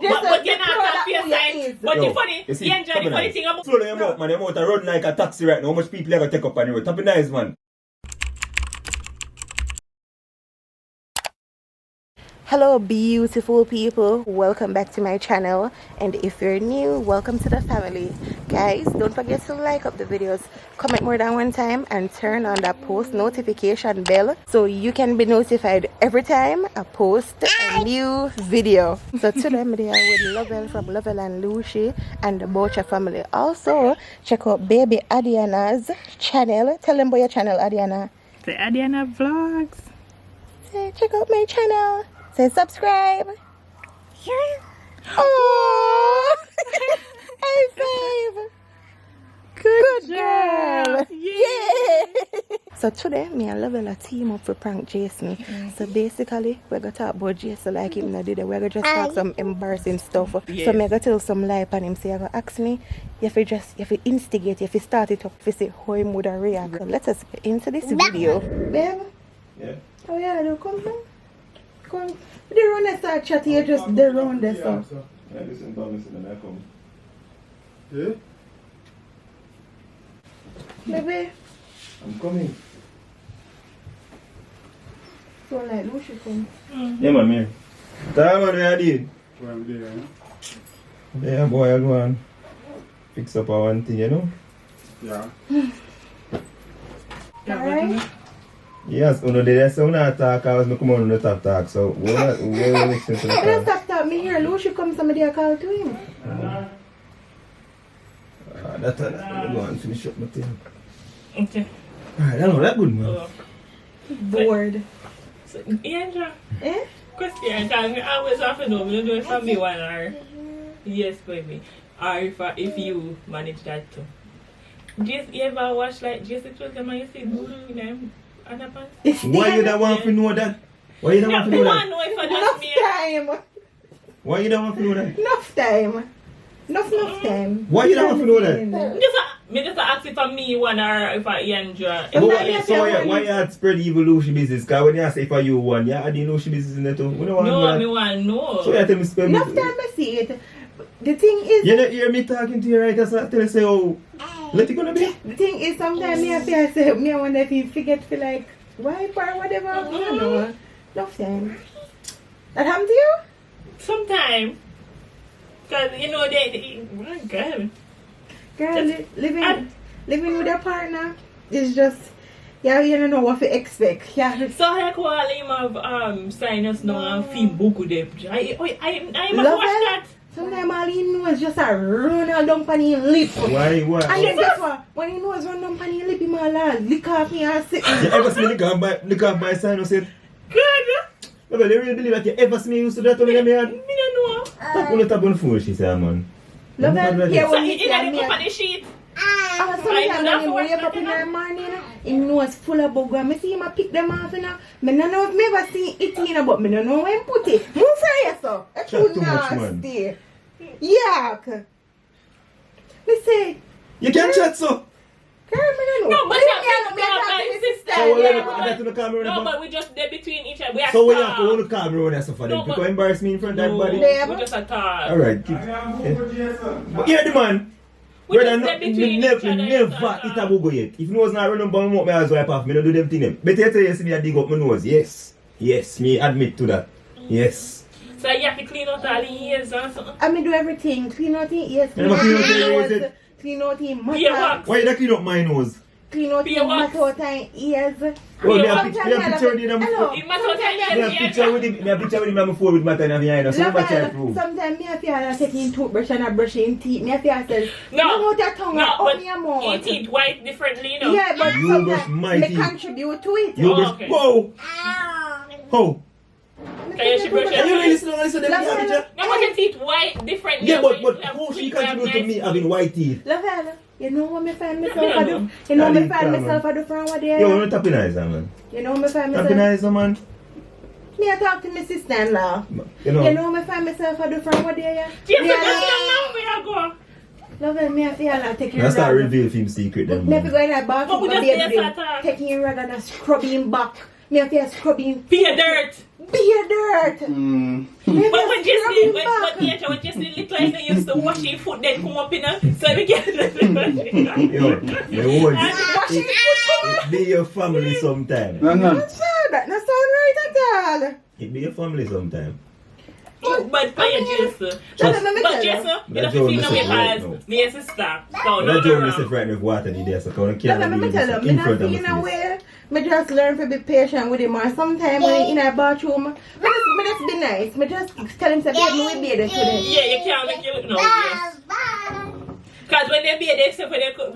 But you're not on your side. But the funny, you enjoy the funny thing about... Slow down your mouth, man. Your mouth are run like a taxi right now. How much people are going to take up on the road? Top nice, man. Hello beautiful people, welcome back to my channel, and if you're new, welcome to the family. Guys, don't forget to like up the videos, comment more than one time, and turn on that post notification bell so you can be notified every time I post a new video. So today I'm here with Lovell from Lovell and Lucy and the Boucher family. Also check out baby Adiana's channel. Tell them about your channel, Adiana. The Adiana Vlogs. Say check out my channel. Say subscribe. Oh, high five. Good girl. Yeah. So today, me and Lovell team up for prank Jason. So basically, we're going to talk about Jason like him now did. We're going to just talk some embarrassing stuff. So I'm going to tell some lie on him. So you're going to ask me, if you instigate, if you start it up, if you see how he would react. So let us get into this video. Babe? Yeah. Oh yeah, you come from? Come. The round that start chatting, you just the round there, so. Yeah, listen, and I come. Yeah? Baby, I'm coming. so like Lucy come. Yeah, man, me. Tell man, where I did. Well, I'm there, Yeah, boy, I go and fix up our one thing, you know? yeah. Alright? Yes, you know, there's some talk, I was come on the talk, so we're listening to the I don't talk. stop talking. Me here, Lucy come, somebody I call to him. That's all. I'm going to finish up my thing. Okay. Alright, I know that good, man. Bored. So, Andrew, Eh? question, because I always have to know, we don't do it for me one or yes, baby. Or if you manage that too. Just you ever watch like Jesse Chisholm and you see Voodoo in them underpants? Why you don't want to know that? Why you don't want to know that? know if I Enough just me. time. Why you don't want to know that? Enough time. Enough time. Why you don't want to know that? Just ask if for me one or if I enjoy. But Why you had spread evil Lucy business? Because when you say for you one, you had the Lucy business in there too. We don't want to know No, that. me want no. So you tell me spread Enough time I see it. The thing is, you don't hear me talking to you right? That's what I tell you say, oh, let it gonna be. the thing is sometimes me I feel say, me I wonder if you forget to like wipe or whatever. I don't know. Enough time. That happened to you? Sometime. Because you know they my God. Girl, living with a partner is just, yeah, you don't know what to expect. Yeah. So I call him of sinus now and feel book with them. I must Love watch it. that. Sometimes all he knows is just a run down on his lip. Why? And then guess what? When he knows run down on his lip, he might lick off me and sit. You ever see me lick off my sign or say, Good. no, but you really believe that you ever see me used to do that to me? Me don't know. Stop on the top on the phone, she said, man. Love it. Yeah, So when he he in tell the me. company sheet. Sometimes when he wake up in the morning, he knows full of bug. I see him pick them off, you know. I don't know if I ever seen it, you know, but I don't know when put it. Move for yourself. That's Chat too too much, man. nasty. Yuck. Me say, You can't chat so. girl, I don't know. No, but me sister. So what Yeah, you to call me No, around? but we just there between each other. We are So what you have talk. to call me around and stuff for them? No, Because but- embarrass me in front of everybody? Yeah. We just a talk. Alright, keep. But yeah, the man. We Brother, just there between me each never other. eat a bugo yet. If nose not running bum up, me as wipe off. Me don't do them thing. But you tell you see me I dig up my nose. Yes. Yes, me admit to that. Yes. So you have to clean out all the ears and something. I mean do everything. Clean out the ears, You never clean out your ears, nose, eh? clean out the Ear mouth, wax. Why you not clean up my nose? clean out the Ear wax. mouth and ears. Oh, me a Sometimes picture with him. Hello. You must have Sometimes Me a picture with him. Me a picture with him. I'm phone with my time behind us. So much I prove. Sometimes me I feel like taking toothbrush and brushing teeth. Me I feel like say, No. no, out your tongue No, and but open your mouth. eat it white differently, you know. Yeah, but You brush my sometimes me teeth. contribute to it. You Oh, brush. okay. Whoa. How? Can you brush Can you your really teeth? listen to them? Yeah, No, but your teeth white differently. yeah, but You have how she teeth that have contribute to nice me teeth. having white teeth? Lavelle, you know what me find myself Yeah, I do? no. You know me Yeah, find man. myself I do from what Yo, there? I'm tapping eyes, man. You know me find Tapping myself. eyes, man. Me I talk to my sister-in-law. You know. You know me find myself I do from what there? Yes, Me just I- where I go. Lavelle, me I feel like taking Let's start rag. reveal film secret then. Never Man. go in that But we bathroom just and say baby a sort of- taking him rag and scrubbing him back Me have to scrubbing Be a dirt. beer dirt. Mm. Me But have when to just scrubbing when back. just the little like they used to wash your foot then come up in a so we get it. Yo, me would. Washing foot. It be your family sometime. No, no. That not sound right at all. It be your family sometime. But for your Jason. Let me But tell you. Jason, you That know Joe if you know message me right as now. me and sister. So That no Joe wrong. myself right now water the there, so I can't Let me tell you, me in not front of feeling my face. away. Me just learn to be patient with him, or sometimes when he in a bathroom, me just be nice. Me just tell him, say, babe, me will be there today. Yeah, you can't make you look no yes. Because when they be there, except when they come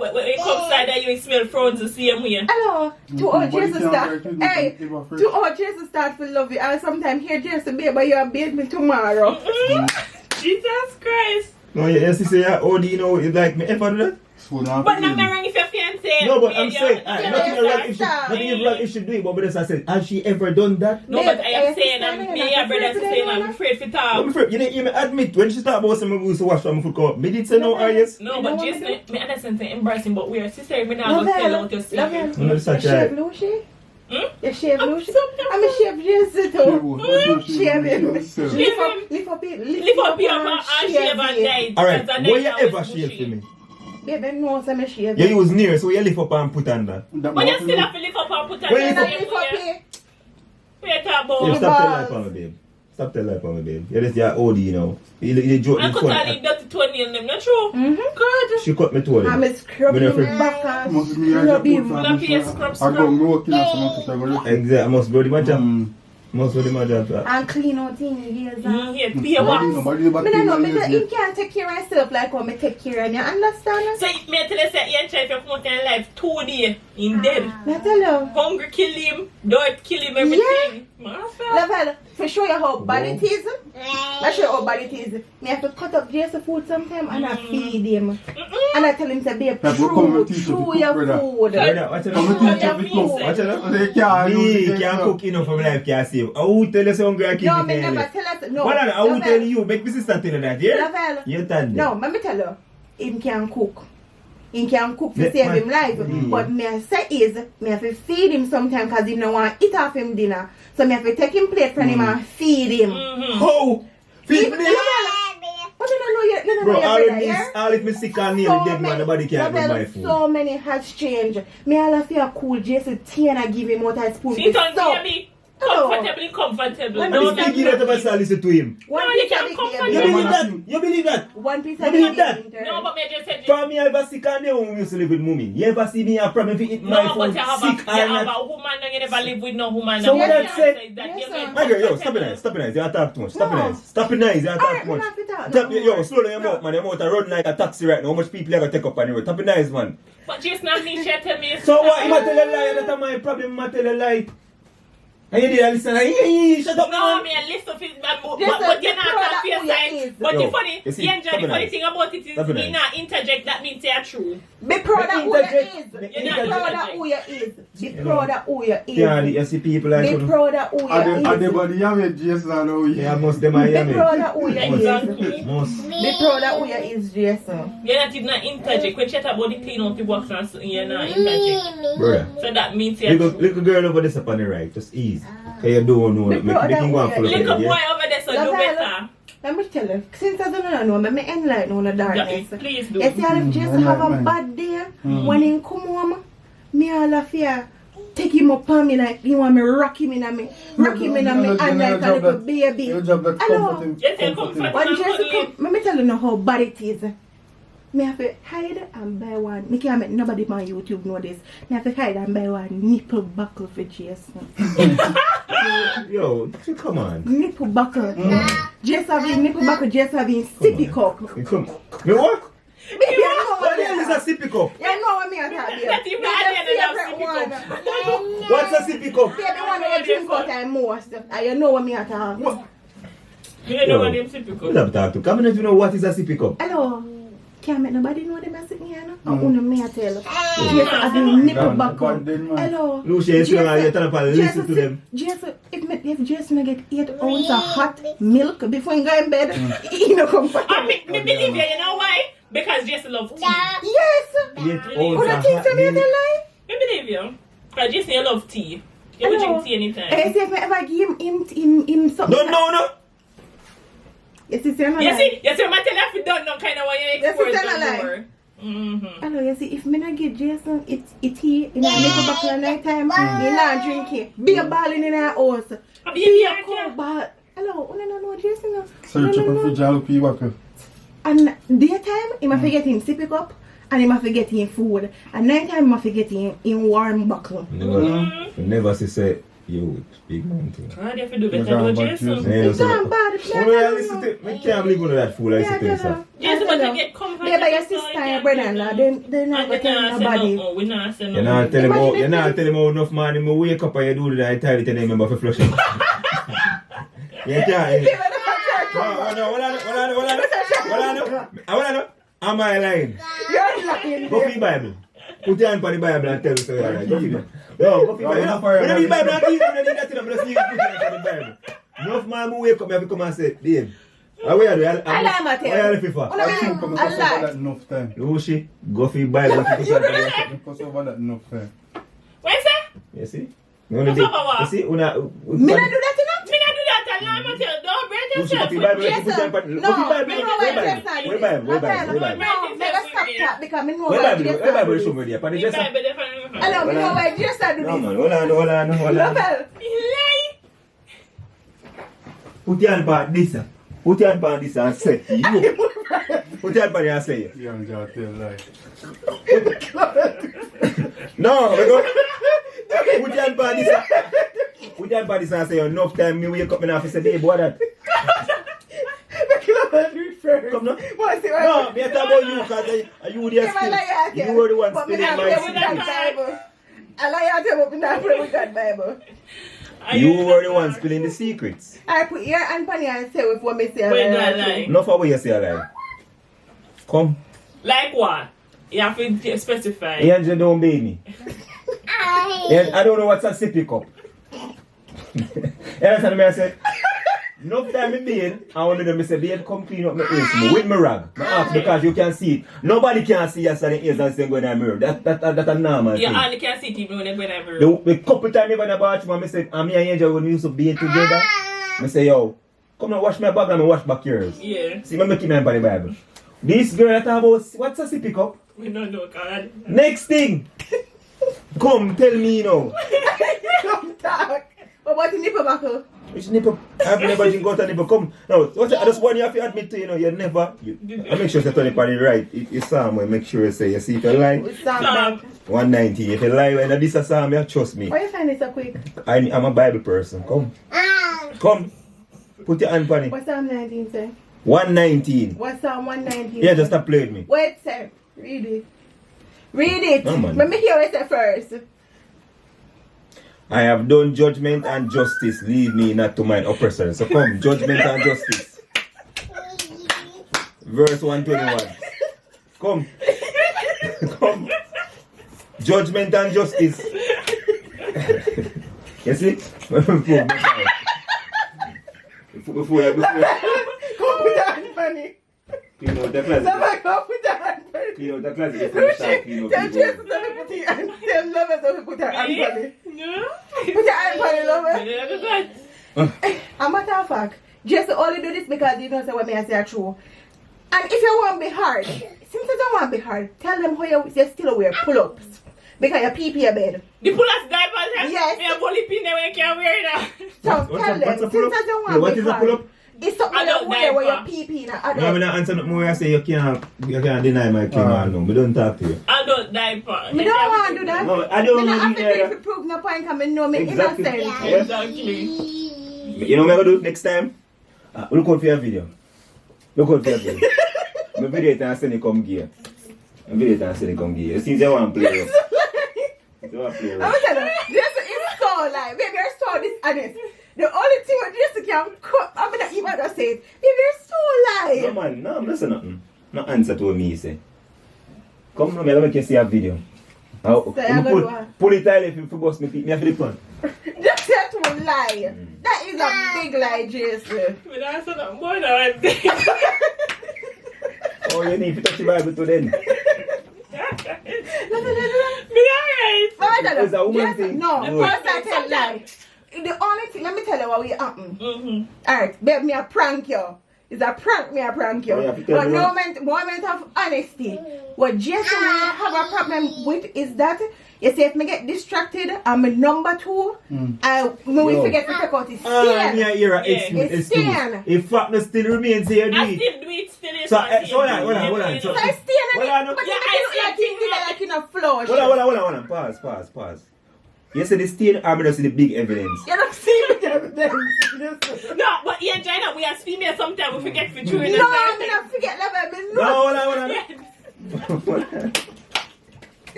side that you smell prawns the same way. Hello, to all But you Jason can't start. like it, Hey, you can to all Jason start to love you. I sometimes hear Jason, babe, but you bathe me tomorrow. Jesus Christ. No, you see, say, oh, do you know, you like me ever do that? Spoon off But the now ear. I'm wrong if your fiancé. No, but I'm saying, yeah, nothing yeah, wrong if she, stop. nothing wrong if she do it, but I said, has she ever done that? No, but I am saying, Babe, me and brother saying I'm afraid to I'm talk. afraid, you didn't even admit when she talked about some of to wash my foot cup. Me did say no, or yes? No, You but know what just me me understand to embarrassing, but we are sister. We not gonna tell out your secret. No, You it's such shave a... Lucy? Hmm? You shave I'm Lucy? so- I'm a shave Jason too. Shave him. Shave him. Lift up it. Lift up your and shave and it. die. Alright, Because will you night ever always shave bushy. for me? Baby, no, so me shave You him. use near, so you lift up and put on that. But you still have to lift up and put on Well, the lift Lift same up way. it. We are talking You about. stop telling balls. life on me, babe. Stop telling life on me, babe. You're just your OD, you know. You joke, I you could tell you fun. dirty toenail them, not true? Mm-hmm. She cut me toe I'm them. a scrubbing When him back and Must be a scrub good him. family. Lucky a scrub, I go working or something. Exactly, I must go to my job. Mm. Must go to my job. And clean out his ears. Mm, yeah, be wax. Nobody about Me don't know, clean me my you ears can't take care of yourself like how me take care of you. Understand? So, me tell you, say, you try if you come out in life 2 days, in dead. Me tell you. Hungry kill him, dirt kill him, everything. Master. Level, to show you how bad it is. I show you how bad it is. Me have to cut up Jason food sometime and I feed him. And I tell him to babe, That will come and teach you to chew cook, your brother. food. Brother, watch it Come out. and teach Yeah, you to please. cook. Watch it out. They can't Me do can't it. cook enough for my life, can't save. I will tell you so hungry I keep No, it me in never there. tell us. No. Well, I will Level. tell you, make my sister tell you that, yeah? Level. You tell No, let me tell you, him can cook. Him can cook to Yeah, save man. him life. But me I say is, me have to feed him sometimes because he don't want to eat off him dinner. So me have to take him plate from him and feed him. How? Feed Even- me? But you don't know you don't Bro, know all your of brother, this, yeah? all if me sick and nearly dead man, nobody can't get my food. So many has changed. Me all of you cool Jason tea and I give him out a spoon. See, to don't suck. baby. Hello. Comfortable. When No, And this big idiot of a style listen to him. One No, you piece of can't it, comfort baby. You Yeah, believe man. that? You believe that? One piece You of believe it, that? baby. No, but me just said. For me, I ever sick and when we used to live with mommy. You ever see me a problem if you eat my No, but food you have sick a or not? woman and you never live with no woman. So and what you I can't say- say that Yes, you're sir. very My girl, yo, stop it comfortable. nice, stop it nice. You talk too much. Stop it No. nice. Stop it nice. You talk Alright, too we much. not fit out Stop no it, yo, more. slow down your No. mouth, man. Your mouth are running like a taxi right now. How much people you gonna take up on the road? Stop it nice, man. But just not me, she tell me. So what? You tell a lie? That's my problem. You tell a lie. And you did listen. Shut up, No, man. me a list of it, but Just you're the not product on your who you side. is. But Yo, the funny, you see, the enjoy, stop the it funny nice. thing about it is, Stop it me nice. not interject, that means they are true. Be proud of who you Interject. is. Be Be interject. proud of who you is. Be proud of who you Yeah, is. you see people like Be proud of who Are you they is. body yummy, Jason? I know yeah, you. most them are Be yummy. proud of who you is. Exactly. Most. Be proud of who you is, Jason. You're not even not interject. When she talk about the clean out the box and something, you're not interject. Brother. So that means you're true. Little girl over there up on the right, just ease. Cause you don't know. Be proud They of can go and who follow you Little you, boy yeah? over there, so do Love better. Let me tell you, since I don't know, me enlighten on the darkness. Yeah, please do. You see, if Jason have a enlighten. bad day, when he come home, me all of you take him up on me like you want me rock him in a me, rock him in a me hand like a little baby. Your job that Hello. comfort him. Yes, you comfort him. comfort. When Jason come, let me tell you now how bad it is. Me have to hide and buy one. Me can't make nobody on YouTube know this. Me have to hide and buy one nipple buckle for Jason. Yo, come on. Nipple buckle. Jason having nipple buckle. Jason having sippy cup. Come. Me what? Baby, you know What what the hell is a sippy cup? You know what me I tell you. That even Me I the didn't favorite have one. sippy What's a sippy cup? Baby, one of you drink out and most. And you know what me I tell you. What? You don't know what them typical. Who's up talk to? Come on if you know what is a sippy cup. Hello. Can't make nobody know them sitting here now. I want me I tell you. Jason having nipple Down the buckle. bad then, man. Hello. Lucia is strong and you tell them to listen to them. Jason, if Jason get 8 ounces of hot milk before he go in bed, he no comfortable. I me believe you know why? Because Jason love tea. Yes. Yet Who that thing to me the lie? Me believe you. Because Jason you love tea. You will Hello. drink tea anytime. Hey, see if I ever give him something. No. Yes, it's not You see, I tell you if you don't know kind of what you Yes, export it's not don't lie. more. Mm-hmm. Hello, you see, if me not get Jason, it's tea in a little buckle at night time, he not drink it. Be a balling in our house. Be a cold ball. Hello, no, Jason, no. Search up for jalopy wacker. And daytime, he must forget him sippy cup, and he must forget him food. And nighttime, he must forget him in warm buckle. Never say you big man thing. God, you have to do better Yeah, than but Jason. Jason- It's not bad. It's not bad. I can't believe one of that fool I Yeah, sit there, sir. Jason, but you get comfort. Yeah, but your sister and your brother-in-law, they're not going to tell nobody. No, we not say You're no. not telling him how enough man him wake up and you do that, I tell you to remember for flushing. You can't. Hold on. Am I lying? You're lying. Go for the Bible. Put your hand on the Bible and tell us how you are. Give it. No, go for the Bible. I don't need Bible and teach. I don't need that thing. I'm just need to put your hand on the Bible. Enough man who wake up, I have to come and say, Dave, how are you doing? I lie, Matthew. What are you looking for? I think I'm I over lie. that enough time. No shit. Go for the Bible. Because over that enough time. What's that? You see? What's up, Awa? You see? Me not do that enough. Me not do that. I lie, Matthew. Don't break Go yourself. for the Bible. Yes, Put your hand sir. on the No, Bible. me know why Jason Where did. Bible? No, never stop that because me know Where why Bible? Jason Where Bible did. show me there? But The just Bible definitely. Hello, me know why Jason do no this. man. Hold on. Level. You lie. Put your hand on this. Put your hand on this and say you. Put your hand on it and say it. Yeah, I'm just tell lie. No, we go. Put your hand on this. Put your hand on this and say enough time me wake up in office say babe what that. Come now. What's it? No, me talk about you because you the skill. You were the one spilling my secret. I lie to you, but me not play with that Bible. You were the one spilling the secrets. I put your hand on your and say with what me say. Wait, no, lie. Enough of what you say lie. Come. Like what? You have to specify. Angel don't bathe me. And I don't know what's a sippy cup. You understand me? I said, enough time in bathe, and when me say, babe, come clean up my ears with my rag. I ask because you can see it. Nobody can see us and the ears and say going in the mirror. That's a normal You thing. only can see it even when they go in the room. The couple times in the bathroom, I said, and me and Angel when we used to bathe together, I say, yo, come and wash my bag and I wash back yours. Yeah. See, I make him by the Bible. This girl that talk about, what's a sippy cup? We don't know, God. Next thing. Come, tell me now. Come talk. But what in nipple buckle? Which nipple? I've never drink out a nipple. Come. No, what's I just want you have to admit to, you know, you never. I make sure you turn it on the right. You Sam, make sure you say, you see if you lie. Stop. 190. If you lie when this is Sam, you trust me. Why you find it so quick? I'm a Bible person. Come. Come. Put your hand on it. What's Psalm 19 say? 119. What's Psalm 119? Yeah, just stop playing me. Wait, sir. Read it. Read it. No, man. Let me hear it first. I have done judgment and justice. Leave me not to mine oppressors. So come, judgment and justice. Verse 121. Come. Come. Judgment and justice. You see? Before Come with the hand funny. clean out the closet. Never come with the hand funny. Clean out the closet before you start clean Tell out Jesus the to put your hand. Tell lovers to put her hand funny. No. Put your hand funny, lover. We don't know that. A matter of fact, just only do this because you don't say what me I say are true. And if you want to be hard, since you don't want to be hard, tell them how you still wear pull-ups. Because you pee your bed. The pull-ups diapers. Yes. Me have only pin there when you can't wear it now. So tell them, since you don't want What to is be a pull-up? hard, it's something you Adult wear where diaper. you pee in. No, I'm not answering nothing more. I say you can't deny my claim. No, we don't talk to you. Adult diaper. Me don't want to do that. No, I don't Me not have need to that. do it to prove no point because I know me Exactly. innocent. Yeah. Exactly. You know what I'm going to do next time? Look out for your video. Look out for your video. My video is send it come gear. My video is send it come gear. Since you want to play rough. You want to play I'm rough. telling you, this is so like, baby, you're so dishonest. The only thing with this can cut, I'm not even gonna say it. Baby, you're so No lying. man, no, I'm not saying nothing. No answer to what me say. Come now, I'm going to see a video. Pull it tight if you bust me feet. Me have to dip on. Just that one lie. That is a big lie, Jason. We don't answer that more than one thing. Oh, you need to touch the Bible to then. Me alright. But tell It's a woman Jason, thing. no, The first I person tell lie. The only thing, let me tell you what will happen. Mm-hmm. Alright, babe, me a prank you. It's a prank, me a prank you. Oh, you have to tell But me what. moment of honesty. What Jason will have a problem with is that you see if me get distracted and my number two, I will Yo. forget to take out his Ah, stand. yeah, you're an Yeah. excuse. It's stand. If fatness still remains here, do I it. still do it still is So, not so hold on, here. hold on. So I stand and Hold on, it, but yeah, you I look like see. you did it like in a flow. Hold on. Pause. You see the stain, I'm gonna see the big evidence. You don't see me there. No, but yeah, China, we as females sometimes we forget for chewing. No, I'm gonna forget that baby. No, No. hold on. Yeah.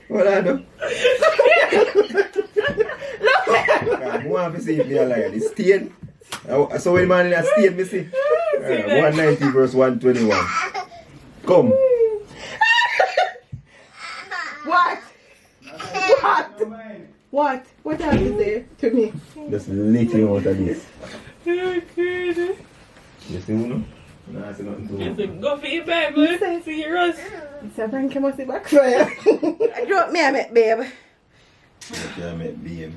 Hold on, no. Look, I want to see if you're like the stain. So when man in a stain, me see. 190 verse 121. Come. What? What have you say to me? Just letting out of this. Oh, God. You see, Uno? No, I see nothing to It's do. a go for your Bible. Serious. It's a Frankie must be back for you. I drop me a met, babe. Okay, I met BM.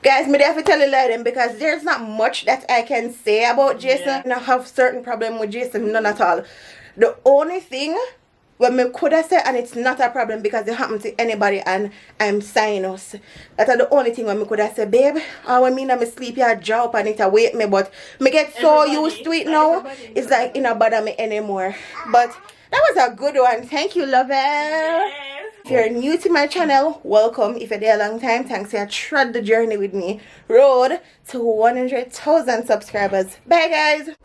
Guys, me have to tell you like them because there's not much that I can say about Jason. Yeah. I don't have certain problem with Jason, none at all. The only thing when me could have said, and it's not a problem because it happened to anybody and I'm sinus. That's the only thing when me could have said, babe, I when me in my sleep, you jaw up and it wake me, but me get so Everybody. used to it now, it's like it not bother me anymore. But that was a good one. Thank you, lover. Yes. If you're new to my channel, welcome. If you're there a long time, thanks for trod the journey with me. Road to 100,000 subscribers. Bye, guys.